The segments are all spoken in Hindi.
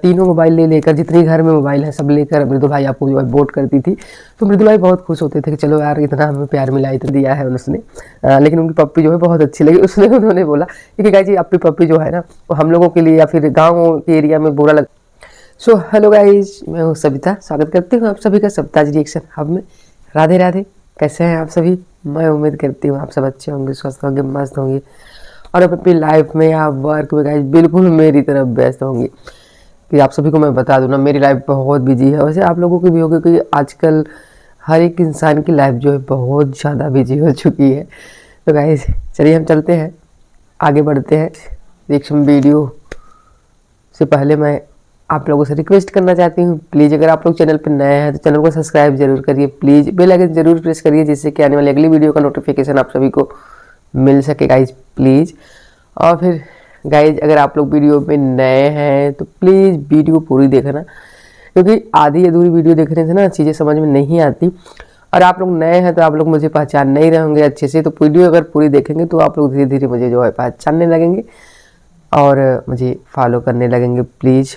तीनों मोबाइल ले लेकर, जितनी घर में मोबाइल है सब लेकर मृदुल भाई आपको जो है वोट करती थी। तो मृदुल भाई बहुत खुश होते थे कि चलो यार इतना हमें प्यार मिला, इतना दिया है उसने। लेकिन उनकी पप्पी जो है बहुत अच्छी लगी उसने। उन्होंने बोला कि गाइस जी आपकी पप्पी जो है ना वो हम लोगों के लिए या फिर गाँव के एरिया में बुरा लग। सो हेलो गाइज, मैं हूँ सविता, स्वागत करती हूँ आप सभी का सविताज रिएक्शन हब में। राधे राधे, कैसे हैं आप सभी? मैं उम्मीद करती हूँ आप सब अच्छे होंगे, स्वस्थ होंगे, मस्त होंगे और अपनी लाइफ में या वर्क में गाइज बिल्कुल मेरी तरफ व्यस्त होंगे। कि आप सभी को मैं बता दूं ना, मेरी लाइफ बहुत बिजी है, वैसे आप लोगों की भी होगी क्योंकि आजकल हर एक इंसान की लाइफ जो है बहुत ज़्यादा बिजी हो चुकी है। तो गाइज चलिए हम चलते हैं, आगे बढ़ते हैं रिएक्शन वीडियो से पहले मैं आप लोगों से रिक्वेस्ट करना चाहती हूँ, प्लीज़ अगर आप लोग चैनल पर नए हैं तो चैनल को सब्सक्राइब जरूर करिए, प्लीज़ बेल आइकन जरूर प्रेस करिए जिससे कि आने वाली अगली वीडियो का नोटिफिकेशन आप सभी को मिल सके गाइज प्लीज़। और फिर गाइज अगर आप लोग वीडियो में नए हैं तो प्लीज़ वीडियो पूरी देखना, क्योंकि आधी अधूरी वीडियो देखने से ना चीज़ें समझ में नहीं आती। और आप लोग नए हैं तो आप लोग मुझे पहचान नहीं रहे होंगे अच्छे से, तो वीडियो अगर पूरी देखेंगे तो आप लोग धीरे धीरे मुझे जो है पहचानने लगेंगे और मुझे फॉलो करने लगेंगे प्लीज़।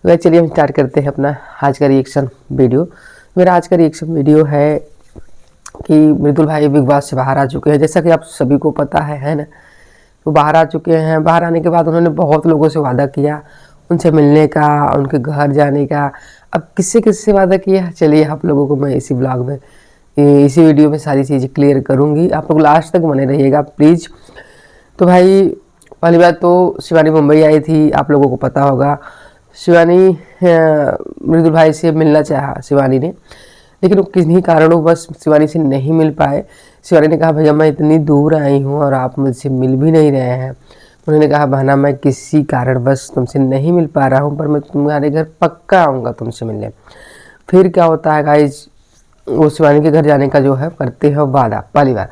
तो चलिए हम स्टार्ट करते हैं अपना आज का रिएक्शन वीडियो। मेरा आज का रिएक्शन वीडियो है कि मृदुल भाई बिग बॉस से बाहर आ चुके हैं, जैसा कि आप सभी को पता है ना। तो बाहर आ चुके हैं, बाहर आने के बाद उन्होंने बहुत लोगों से वादा किया उनसे मिलने का, उनके घर जाने का। अब किससे किससे वादा किया, चलिए आप लोगों को मैं इसी ब्लॉग में, इसी वीडियो में सारी चीज़ें क्लियर करूँगी, आप लोग लास्ट तक बने रहिएगा प्लीज़। तो भाई पहली बात तो शिवानी मुंबई आई थी, आप लोगों को पता होगा। शिवानी मृदुल भाई से मिलना चाहा शिवानी ने, लेकिन वो किन्हीं कारणों बस शिवानी से नहीं मिल पाए। शिवानी ने कहा भैया मैं इतनी दूर आई हूँ और आप मुझसे मिल भी नहीं रहे हैं। उन्होंने कहा बहना मैं किसी कारण बस तुमसे नहीं मिल पा रहा हूँ, पर मैं तुम्हारे घर पक्का आऊँगा तुमसे मिलने। फिर क्या होता है गाइज, वो शिवानी के घर जाने का जो है करते हैं वादा पहली बार।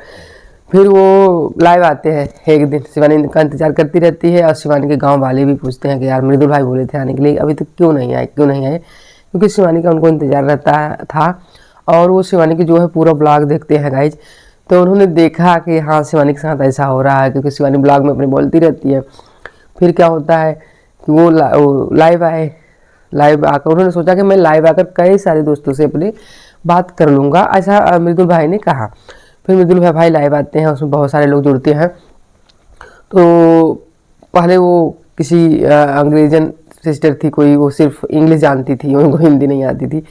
फिर वो लाइव आते हैं एक दिन, शिवानी का इंतजार करती रहती है और शिवानी के गांव वाले भी पूछते हैं कि यार मृदुल भाई बोले थे आने के लिए, अभी तक क्यों नहीं आए, क्यों नहीं आए? क्योंकि शिवानी का उनको इंतजार रहता था और वो शिवानी की जो है पूरा ब्लॉग देखते हैं गाइज। तो उन्होंने देखा कि हाँ शिवानी के साथ ऐसा हो रहा है, क्योंकि शिवानी ब्लॉग में अपने बोलती रहती है। फिर क्या होता है कि वो लाइव आए, लाइव आकर उन्होंने सोचा कि मैं लाइव आकर कई सारे दोस्तों से अपनी बात कर लूँगा, ऐसा मृदुल भाई ने कहा। फिर मृदुल भाई लाइव आते हैं, उसमें बहुत सारे लोग जुड़ते हैं। तो पहले वो किसी अंग्रेजन सिस्टर थी कोई, वो सिर्फ इंग्लिश जानती थी, उनको हिंदी नहीं आती थी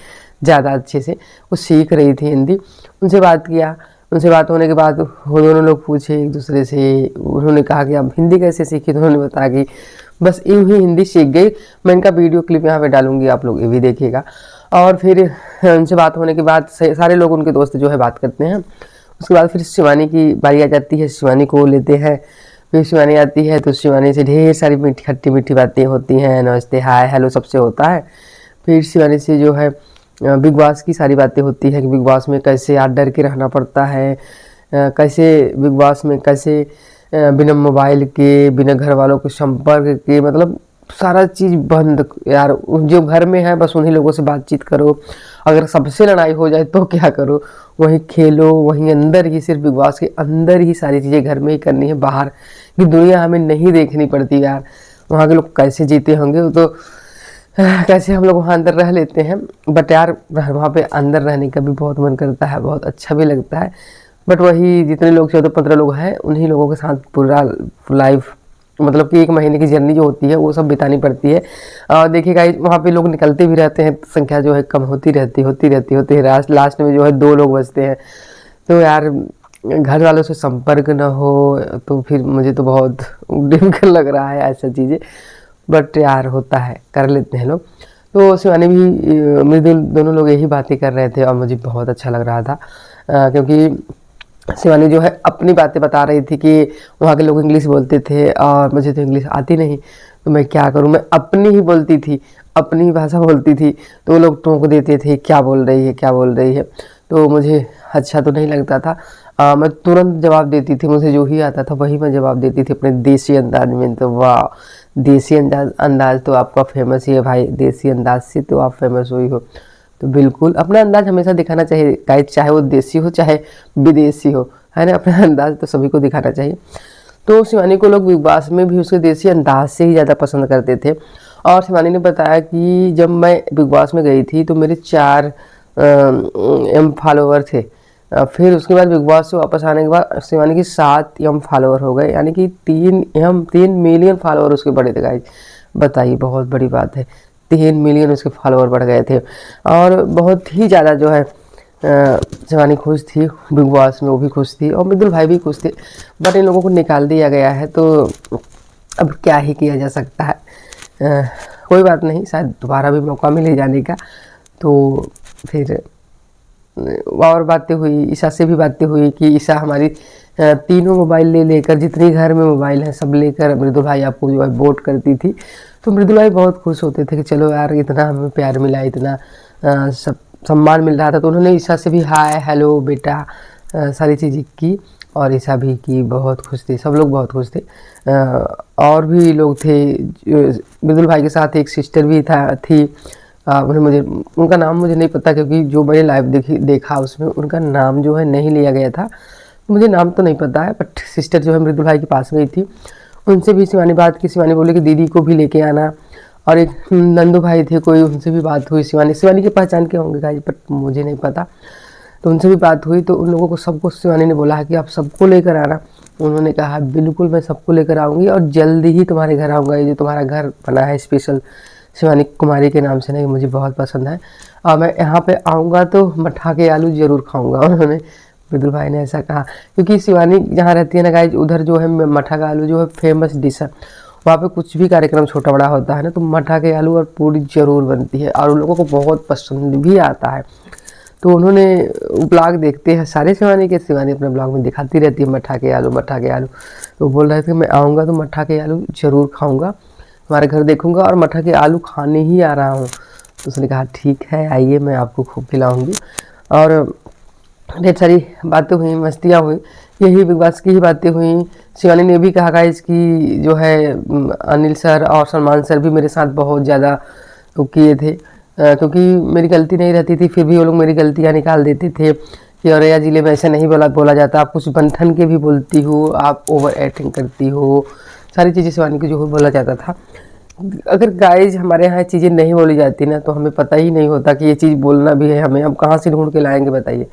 ज़्यादा अच्छे से, वो सीख रही थी हिंदी। उनसे बात किया, उनसे बात होने के बाद वो दोनों लोग पूछे एक दूसरे से, उन्होंने कहा कि आप हिंदी कैसे सीखी, तो उन्होंने बताया कि बस यूँ ही हिंदी सीख गई। मैं इनका वीडियो क्लिप यहाँ पे डालूंगी, आप लोग ये भी देखिएगा। और फिर उनसे बात होने के बाद सारे लोग उनके दोस्त जो है बात करते हैं। उसके बाद फिर शिवानी की बारी आ जाती है, शिवानी को लेते हैं। फिर शिवानी आती है तो शिवानी से ढेर सारी मीठी खट्टी मीठी बातें होती हैं, नमस्ते हाय हेलो सबसे होता है। फिर शिवानी से जो है बिग बॉस की सारी बातें होती है कि बिग बॉस में कैसे यार डर के रहना पड़ता है, कैसे बिग बॉस में कैसे बिना मोबाइल के, बिना घर वालों के संपर्क के, मतलब सारा चीज़ बंद यार, जो घर में है बस उन्हीं लोगों से बातचीत करो, अगर सबसे लड़ाई हो जाए तो क्या करो, वहीं खेलो, वहीं अंदर ही, सिर्फ बिग बॉस के अंदर ही सारी चीज़ें घर में ही करनी है, बाहर की दुनिया हमें नहीं देखनी पड़ती यार। वहाँ के लोग कैसे जीते होंगे, तो कैसे हम लोग वहाँ अंदर रह लेते हैं, बट यार वहाँ पे अंदर रहने का भी बहुत मन करता है, बहुत अच्छा भी लगता है। बट वही जितने लोग 14-15 लोग हैं उन्हीं लोगों के साथ पूरा लाइफ, मतलब कि 1 महीने की जर्नी जो होती है वो सब बितानी पड़ती है। और देखिएगा वहाँ पे लोग निकलते भी रहते हैं, संख्या जो है कम होती रहती है, लास्ट में जो है 2 लोग बचते हैं। तो यार घर वालों से संपर्क ना हो तो फिर मुझे तो बहुत डिफिकल्ट लग रहा है ऐसा चीज़ें, बट यार होता है, कर लेते हैं लोग। तो शिवानी भी मृदुल दोनों लोग यही बातें कर रहे थे और मुझे बहुत अच्छा लग रहा था, क्योंकि शिवानी जो है अपनी बातें बता रही थी कि वहाँ के लोग इंग्लिश बोलते थे और मुझे तो इंग्लिश आती नहीं, तो मैं क्या करूँ, मैं अपनी ही बोलती थी, अपनी ही भाषा बोलती थी, तो वो लोग टोक देते थे क्या बोल रही है क्या बोल रही है। तो मुझे अच्छा तो नहीं लगता था, मैं तुरंत जवाब देती थी, मुझे जो ही आता था वही मैं जवाब देती थी अपने देसी अंदाज में। तो वाह, देसी अंदाज तो आपका फेमस ही है भाई, देसी अंदाज से तो आप फेमस हुई हो। तो बिल्कुल अपना अंदाज हमेशा दिखाना चाहिए गाइस, चाहे वो देसी हो चाहे विदेशी हो, है ना, अपना अंदाज तो सभी को दिखाना चाहिए। तो शिवानी को लोग बिग बॉस में भी उसके देसी अंदाज से ही ज़्यादा पसंद करते थे और शिवानी ने बताया कि जब मैं बिग बॉस में गई थी तो मेरे 4 एम फॉलोवर थे। फिर उसके बाद बिग बॉस से वापस आने के बाद शिवानी के 7 एम फॉलोवर हो गए, यानी कि 3 मिलियन फॉलोवर उसके बढ़े थे गाइस। बताइए, बहुत बड़ी बात है, 3 मिलियन उसके फॉलोवर बढ़ गए थे। और बहुत ही ज़्यादा जो है शिवानी खुश थी बिग बॉस में, वो भी खुश थी और मृदुल भाई भी खुश थे। बट इन लोगों को निकाल दिया गया है तो अब क्या ही किया जा सकता है। कोई बात नहीं, शायद दोबारा भी मौका मिले जाने का। तो फिर और बातें हुई, ईशा से भी बातें हुई कि ईशा हमारी तीनों मोबाइल लेकर, जितनी घर में मोबाइल है सब लेकर मृदुल भाई आपको जो है वोट करती थी। तो मृदुल भाई बहुत खुश होते थे कि चलो यार, इतना हमें प्यार मिला, इतना सब सम्मान मिल रहा था। तो उन्होंने ईशा से भी हाय हेलो बेटा सारी चीज़ें की और ईशा भी की, बहुत खुश थी, सब लोग बहुत खुश थे। और भी लोग थे, मृदुल भाई के साथ एक सिस्टर भी थी। उन्हें मुझे उनका नाम मुझे नहीं पता, क्योंकि जो मैंने लाइव देखा उसमें उनका नाम जो है नहीं लिया गया था। मुझे नाम तो नहीं पता है, बट सिस्टर जो है मृदुल भाई के पास में ही थी। उनसे भी शिवानी बात की, शिवानी बोली कि दीदी को भी लेके आना। और एक नंदू भाई थे कोई, उनसे भी बात हुई। शिवानी की पहचान के होंगे गाइस, बट मुझे नहीं पता। तो उनसे भी बात हुई, तो उन लोगों को सबको शिवानी ने बोला है कि आप सबको लेकर आना। उन्होंने कहा बिल्कुल मैं सबको लेकर आऊँगी और जल्दी ही तुम्हारे घर आऊँगा। ये जो तुम्हारा घर बना है स्पेशल शिवानी कुमारी के नाम से, नहीं मुझे बहुत पसंद है और मैं यहाँ पे आऊँगा तो मठा के आलू ज़रूर खाऊँगा। उन्होंने मृदुल भाई ने ऐसा कहा, क्योंकि शिवानी जहाँ रहती है ना गाइज, उधर जो है मठा का आलू जो है फेमस डिश है। वहाँ पे कुछ भी कार्यक्रम छोटा बड़ा होता है ना, तो मठा के आलू और पूरी ज़रूर बनती है और उन लोगों को बहुत पसंद भी आता है। तो उन्होंने ब्लॉग देखते हैं सारे शिवानी के, शिवानी अपने ब्लॉग में दिखाती रहती है मठा के आलू, मठा के आलू। तो बोल रहे थे मैं आऊँगा तो मठा के आलू ज़रूर खाऊँगा, हमारे घर देखूँगा और मठा के आलू खाने ही आ रहा हूँ। तो उसने कहा ठीक है आइए, मैं आपको खूब खिलाऊँगी। और ढेर सारी बातें हुई, मस्तियाँ हुई, यही बिग बॉस की ही बातें हुई। शिवानी ने भी कहा गाइस कि जो है अनिल सर और सलमान सर भी मेरे साथ बहुत ज़्यादा किए थे, क्योंकि मेरी गलती नहीं रहती थी, फिर भी वो लोग मेरी गलतियाँ निकाल देते थे कि औरैया ज़िले में ऐसा नहीं बोला जाता, आप कुछ बंठन के भी बोलती हो, आप ओवर एक्टिंग करती हो, सारी चीज़ें शिवानी को जो है बोला जाता था। अगर गाइज हमारे यहाँ चीज़ें नहीं बोली जाती ना, तो हमें पता ही नहीं होता कि ये चीज़ बोलना भी है हमें, हम कहाँ से ढूंढ के लाएंगे बताइए।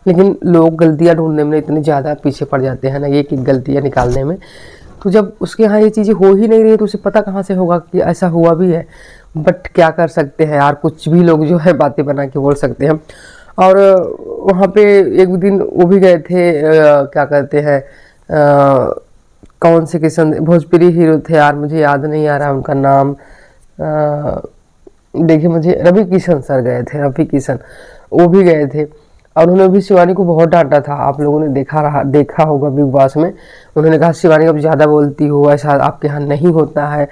लेकिन लोग गलतियाँ ढूंढने में इतने ज़्यादा पीछे पड़ जाते हैं ना, ये कि गलतियाँ निकालने में। तो जब उसके यहाँ ये चीज़ें हो ही नहीं रही, तो उसे पता कहाँ से होगा कि ऐसा हुआ भी है। बट क्या कर सकते हैं यार, कुछ भी लोग जो है बातें बना के बोल सकते हैं। और वहाँ पे एक दिन वो भी गए थे, क्या कहते हैं, कौन से किशन भोजपुरी हीरो थे यार, मुझे याद नहीं आ रहा उनका नाम। देखिए मुझे रवि किशन सर गए थे, रवि किशन वो भी गए थे और उन्होंने भी शिवानी को बहुत डांटा था। आप लोगों ने देखा होगा बिग बॉस में। उन्होंने कहा शिवानी अब ज़्यादा बोलती हो, ऐसा आपके यहाँ नहीं होता है।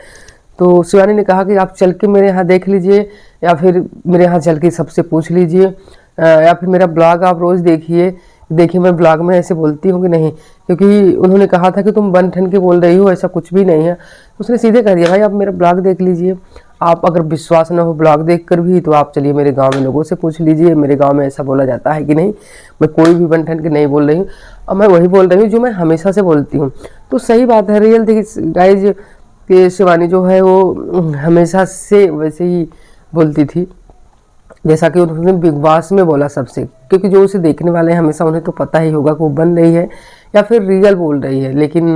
तो शिवानी ने कहा कि आप चल के मेरे यहाँ देख लीजिए, या फिर मेरे यहाँ चल के सबसे पूछ लीजिए, या फिर मेरा ब्लॉग आप रोज़ देखिए मैं ब्लॉग में ऐसे बोलती हूँ कि नहीं। क्योंकि उन्होंने कहा था कि तुम बन ठन के बोल रही हो, ऐसा कुछ भी नहीं है। उसने सीधे कह दिया भाई आप मेरा ब्लॉग देख लीजिए, आप अगर विश्वास ना हो ब्लॉग देखकर भी, तो आप चलिए मेरे गांव में लोगों से पूछ लीजिए, मेरे गांव में ऐसा बोला जाता है कि नहीं। मैं कोई भी बन ठन के नहीं बोल रही हूँ, और मैं वही बोल रही हूँ जो मैं हमेशा से बोलती हूँ। तो सही बात है, रियल देखिए गाइज कि शिवानी जो है वो हमेशा से वैसे ही बोलती थी, जैसा कि उन्होंने बिग बॉस में बोला सबसे। क्योंकि जो उसे देखने वाले हैं हमेशा उन्हें तो पता ही होगा कि वो बन रही है या फिर रियल बोल रही है। लेकिन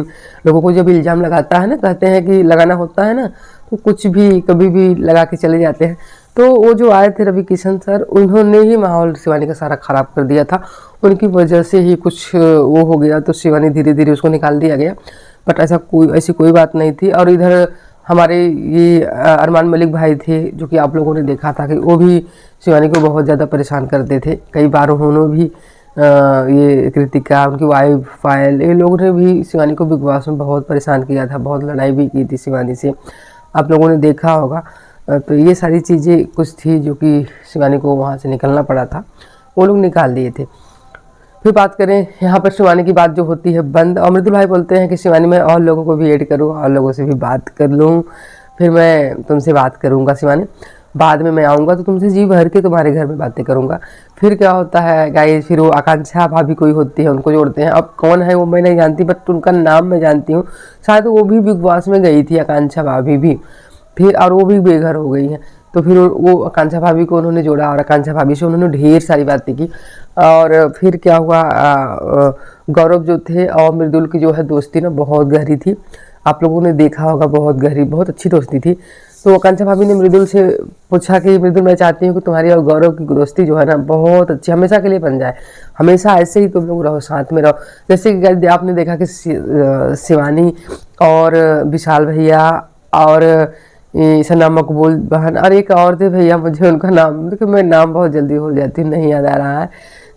लोगों को जब इल्ज़ाम लगाता है ना, कहते हैं कि लगाना होता है ना, तो कुछ भी कभी भी लगा के चले जाते हैं। तो वो जो आए थे रवि किशन सर, उन्होंने ही माहौल शिवानी का सारा ख़राब कर दिया था। उनकी वजह से ही कुछ वो हो गया, तो शिवानी धीरे धीरे उसको निकाल दिया गया। बट ऐसी कोई बात नहीं थी। और इधर हमारे ये अरमान मलिक भाई थे, जो कि आप लोगों ने देखा था कि वो भी शिवानी को बहुत ज़्यादा परेशान करते थे। कई बार उन्होंने भी ये कृतिका, उनकी वाइफ फाइल, ये लोगों ने भी शिवानी को बिग बॉस में बहुत परेशान किया था, बहुत लड़ाई भी की थी शिवानी से, आप लोगों ने देखा होगा। तो ये सारी चीज़ें कुछ थी जो कि शिवानी को वहाँ से निकलना पड़ा था, वो लोग निकाल दिए थे। फिर बात करें यहाँ पर शिवानी की बात जो होती है बंद, और मृदुल भाई बोलते हैं कि शिवानी मैं और लोगों को भी ऐड करूँ और लोगों से भी बात कर लूँ, फिर मैं तुमसे बात करूँगा शिवानी, बाद में मैं आऊँगा तो तुमसे जी भर के तुम्हारे घर में बातें करूँगा। फिर क्या होता है गाइस, फिर वो आकांक्षा भाभी कोई होती है, उनको जोड़ते हैं। अब कौन है वो मैं नहीं जानती, बट उनका नाम मैं जानती हूँ, शायद वो भी बिग बॉस में गई थी आकांक्षा भाभी भी। फिर और वो भी बेघर हो गई हैं। तो फिर वो आकांक्षा भाभी को उन्होंने जोड़ा और आकांक्षा भाभी से उन्होंने ढेर सारी बातें की। और फिर क्या हुआ, गौरव जो थे और मृदुल की जो है दोस्ती ना बहुत गहरी थी। आप लोगों ने देखा होगा, बहुत गहरी, बहुत अच्छी दोस्ती थी। तो आकांक्षा भाभी ने मृदुल से पूछा कि मृदुल, मैं चाहती हूँ कि तुम्हारी और गौरव की दोस्ती जो है ना बहुत अच्छी हमेशा के लिए बन जाए, हमेशा ऐसे ही तुम लोग रहो, साथ में रहो। जैसे कि आपने देखा कि शिवानी और विशाल भैया और सना मकबूल बहन और एक और थे भैया, मुझे उनका नाम, देखिए मैं नाम बहुत जल्दी भूल जाती हूँ, नहीं याद आ रहा है,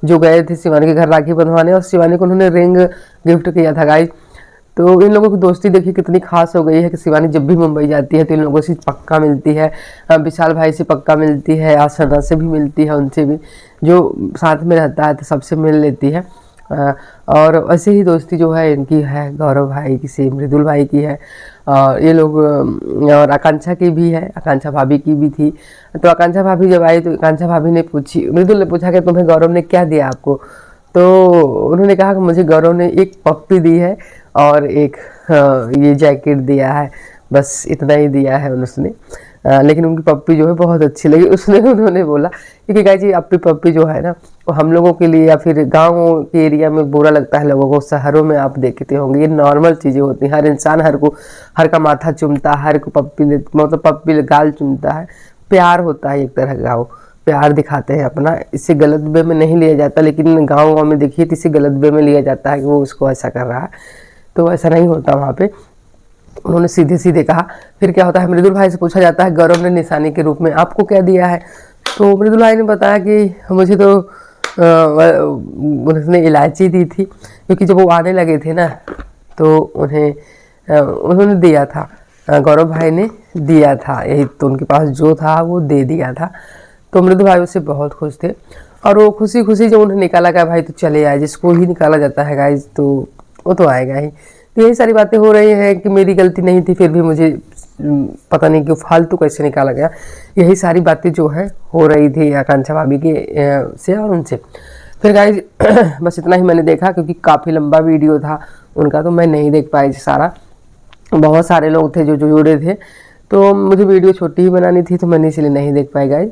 जो गए थे शिवानी के घर राखी बंधवाने और शिवानी को उन्होंने रिंग गिफ्ट किया था गाइस। तो इन लोगों की दोस्ती देखिए कितनी खास हो गई है कि शिवानी जब भी मुंबई जाती है तो इन लोगों से पक्का मिलती है, विशाल भाई से पक्का मिलती है, आसना से भी मिलती है, उनसे भी जो साथ में रहता है तो सबसे मिल लेती है। और ऐसे ही दोस्ती जो है इनकी है गौरव भाई की से, मृदुल भाई की है, और ये लोग और आकांक्षा की भी है, आकांक्षा भाभी की भी थी। तो आकांक्षा भाभी जब आई तो आकांक्षा भाभी ने पूछी, मृदुल ने पूछा कि तुम्हें गौरव ने क्या दिया आपको। तो उन्होंने कहा कि मुझे गौरव ने एक पप्पी दी है और एक ये जैकेट दिया है, बस इतना ही दिया है उसने। लेकिन उनकी पप्पी जो है बहुत अच्छी लगी उसने, उन्होंने बोला क्योंकि गाइस जी अपनी पप्पी जो है ना वो हम लोगों के लिए या फिर गाँव के एरिया में बुरा लगता है लोगों को, शहरों में आप देखते होंगे ये नॉर्मल चीज़ें होती हैं, हर इंसान हर का माथा चूमता है, हर को पप्पी मतलब पप्पी गाल चूमता है, प्यार होता है एक तरह का, वो प्यार दिखाते हैं अपना, इससे गलत वे में नहीं लिया जाता। लेकिन गाँव में देखिए तो इसे गलत वे में लिया जाता है कि वो उसको ऐसा कर रहा है, तो ऐसा नहीं होता वहाँ पे। उन्होंने सीधे सीधे कहा। फिर क्या होता है, मृदुल भाई से पूछा जाता है गौरव ने निशानी के रूप में आपको क्या दिया है। तो मृदुल भाई ने बताया कि मुझे तो उसने इलायची दी थी, क्योंकि जब वो आने लगे थे ना तो उन्होंने दिया था, गौरव भाई ने दिया था, यही तो उनके पास जो था वो दे दिया था। तो मृदुल भाई उससे बहुत खुश थे और वो खुशी खुशी जब उन्हें निकाला गया भाई तो चले आए, जिसको ही निकाला जाता है गाइस तो वो तो आएगा ही। तो यही सारी बातें हो रही हैं कि मेरी गलती नहीं थी फिर भी मुझे पता नहीं क्यों फालतू कैसे निकाला गया, यही सारी बातें जो है हो रही थी आकांक्षा भाभी के से और उनसे। फिर गाइस बस इतना ही मैंने देखा, क्योंकि काफ़ी लंबा वीडियो था उनका तो मैं नहीं देख पाई सारा, बहुत सारे लोग थे जो जुड़े थे, तो मुझे वीडियो छोटी ही बनानी थी तो मैंने इसलिए नहीं देख पाई गाइस।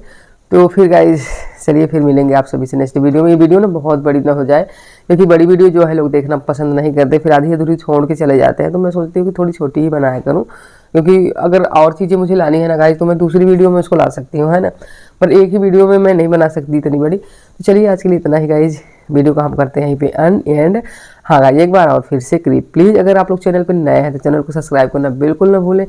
तो फिर गाइस चलिए फिर मिलेंगे आप सभी से नेक्स्ट वीडियो में। ये वीडियो ना बहुत बड़ी ना हो जाए, क्योंकि बड़ी वीडियो जो है लोग देखना पसंद नहीं करते, फिर आधी अधूरी छोड़ के चले जाते हैं। तो मैं सोचती हूँ कि थोड़ी छोटी ही बनाया करूँ, क्योंकि अगर और चीज़ें मुझे लानी है ना गाइस तो मैं दूसरी वीडियो में उसको ला सकती हूँ, है ना, पर एक ही वीडियो में मैं नहीं बना सकती इतनी बड़ी। तो चलिए आज के लिए इतना ही गाइस, वीडियो को हम करते हैं यहीं पे एंड। हाँ गाइस एक बार और फिर से प्लीज़ अगर आप लोग चैनल पर नए हैं तो चैनल को सब्सक्राइब करना बिल्कुल ना भूलें,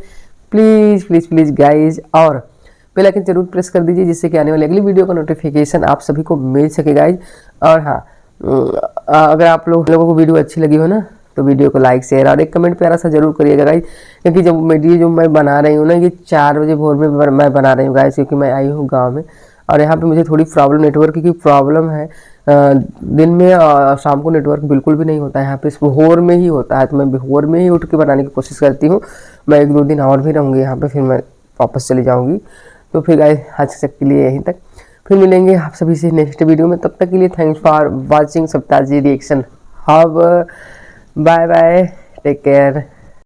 प्लीज़ प्लीज़ प्लीज़ गाइज, और बेल आइकन जरूर प्रेस कर दीजिए जिससे कि आने वाली अगली वीडियो का नोटिफिकेशन आप सभी को मिल सके गाइज। और हाँ अगर आप लोगों को वीडियो अच्छी लगी हो ना तो वीडियो को लाइक शेयर और एक कमेंट प्यारा सा जरूर करिएगा गाइज, क्योंकि जब वीडियो जो मैं बना रही हूँ ना ये 4 बजे भोर में मैं बना रही हूँ गाइज, क्योंकि मैं आई हूँ गाँव में और यहाँ पे मुझे थोड़ी प्रॉब्लम नेटवर्क की प्रॉब्लम है। दिन में शाम को नेटवर्क बिल्कुल भी नहीं होता है यहाँ पे, भोर में ही होता है, तो मैं भोर में ही उठ के बनाने की कोशिश करती हूँ। मैं 1-2 दिन और भी रहूँगी यहाँ पे, फिर मैं वापस चली जाऊँगी। तो फिर गाइस आज तक के लिए यहीं तक, फिर मिलेंगे आप सभी से नेक्स्ट वीडियो में। तब तक के लिए थैंक्स फॉर वाचिंग सप्ताह जी रिएक्शन। अब बाय बाय, टेक केयर।